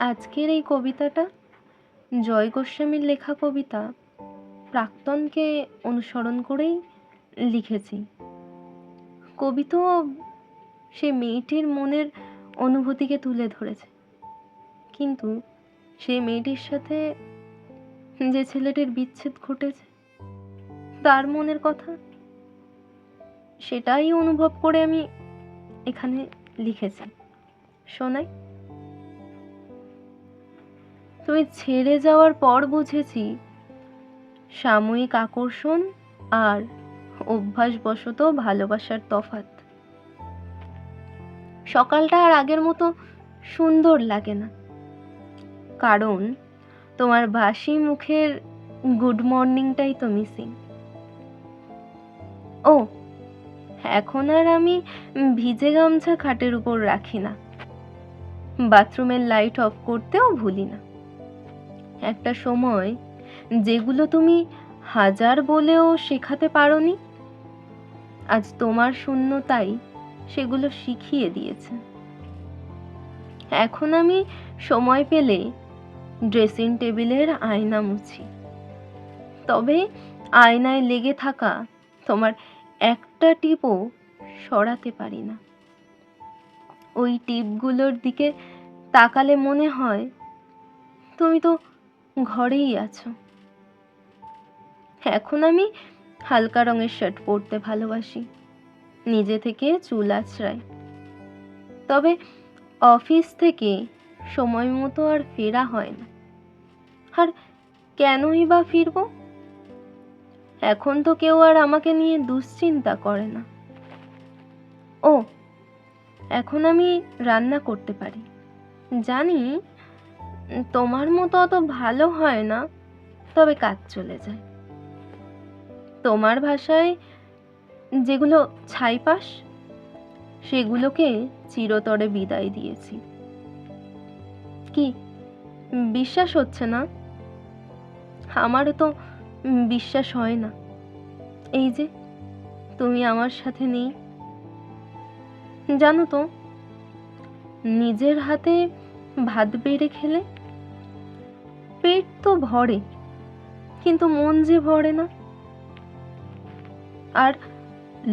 আজকের এই কবিতাটা জয় গোস্বামীর লেখা কবিতা প্রাক্তনকে অনুসরণ করেই লিখেছি। কবি তো সে মেয়েটির মনের অনুভূতিকে তুলে ধরেছে, কিন্তু সেই মেয়েটির সাথে যে ছেলেটির বিচ্ছেদ ঘটেছে তার মনের কথা সেটাই অনুভব করে আমি এখানে লিখেছি। শোনাই। তুমি ছেড়ে যাওয়ার পর বুঝেছি সাময়িক আকর্ষণ আর অভ্যাসবশত ভালোবাসার তফাৎ। সকালটা আর আগের মতো সুন্দর লাগে না, কারণ তোমার বাসি মুখের গুড মর্নিংটাই তো মিসিং। ও, এখন আর আমি ভিজে গামছা খাটের উপর রাখি না, বাথরুমের লাইট অফ করতেও ভুলি না। একটা সময় যেগুলো তুমি হাজার বলেও শেখাতে পারোনি, আজ তোমার শূন্যতাই সেগুলো শিখিয়ে দিয়েছে। এখন আমি সময় পেলে ড্রেসিং টেবিলের আয়না মুছি, তবে আয়নায় লেগে থাকা তোমার একটা টিপও সরাতে পারি না। ওই টিপগুলোর দিকে তাকালে মনে হয় তুমি তো ঘরেই আছো। এখন আমি হালকা রঙের শার্ট পরতে ভালোবাসি, নিজে থেকে চুল আঁচড়াই। তবে অফিস থেকে সময় মতো আর ফেরা হয় না। আর কেনই বা ফিরবো? এখন তো কেউ আর আমাকে নিয়ে দুশ্চিন্তা করে না। ও, এখন আমি রান্না করতে পারি। জানি তোমার মতো অত ভালো হয় না, তবে কাজ চলে যায়। তোমার ভাষায় যেগুলো ছাইপাশ, সেগুলোকে চিরতরে বিদায় দিয়েছি। কি বিশ্বাস হচ্ছে না? আমারও তো বিশ্বাস হয় না। এই যে তুমি আমার সাথে নেই। জানো তো, নিজের হাতে ভাত বেড়ে খেলে পেট তো ভরে, কিন্তু মন যে ভরে না। আর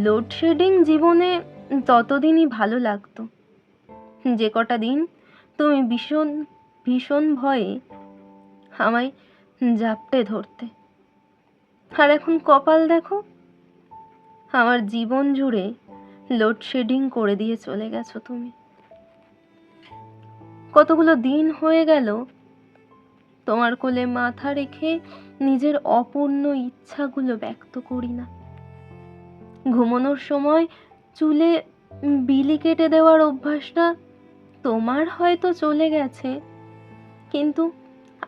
লোডশেডিং জীবনে ততদিনই ভালো লাগতো যে কটা দিন তুমি ভীষণ ভীষণ ভয়ে আমায় জাপটে ধরতে। আর এখন কপাল দেখো, আমার জীবন জুড়ে লোডশেডিং করে দিয়ে চলে গেছো তুমি। কতগুলো দিন হয়ে গেল তোমার কোলে মাথা রেখে নিজের অপূর্ণ ইচ্ছাগুলো ব্যক্ত করি না। ঘুমানোর সময় চুলে বিলি কেটে দেওয়ার অভ্যাসটা তোমার হয়তো চলে গেছে, কিন্তু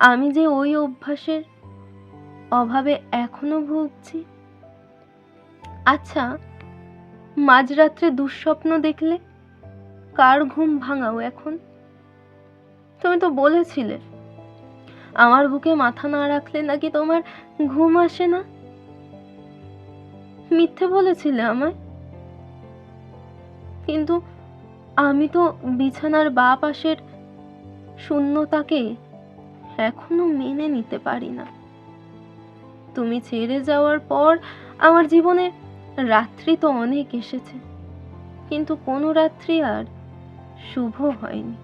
আমি যে ওই অভ্যাসের অভাবে এখনো ভুগছি। আচ্ছা, মাঝরাত্রে দুঃস্বপ্ন দেখলে কার ঘুম ভাঙাও এখন? তুমি তো বলেছিলে আমার বুকে মাথা না রাখলে নাকি তোমার ঘুম আসে না। মিথ্যে বলেছিলে আমায়, কিন্তু আমি তো বিছানার বাঁ পাশের শূন্যতাকে এখনো মেনে নিতে পারি না। তুমি ছেড়ে যাওয়ার পর আমার জীবনে রাত্রি তো অনেক এসেছে, কিন্তু কোনো রাত্রি আর শুভ হয়নি।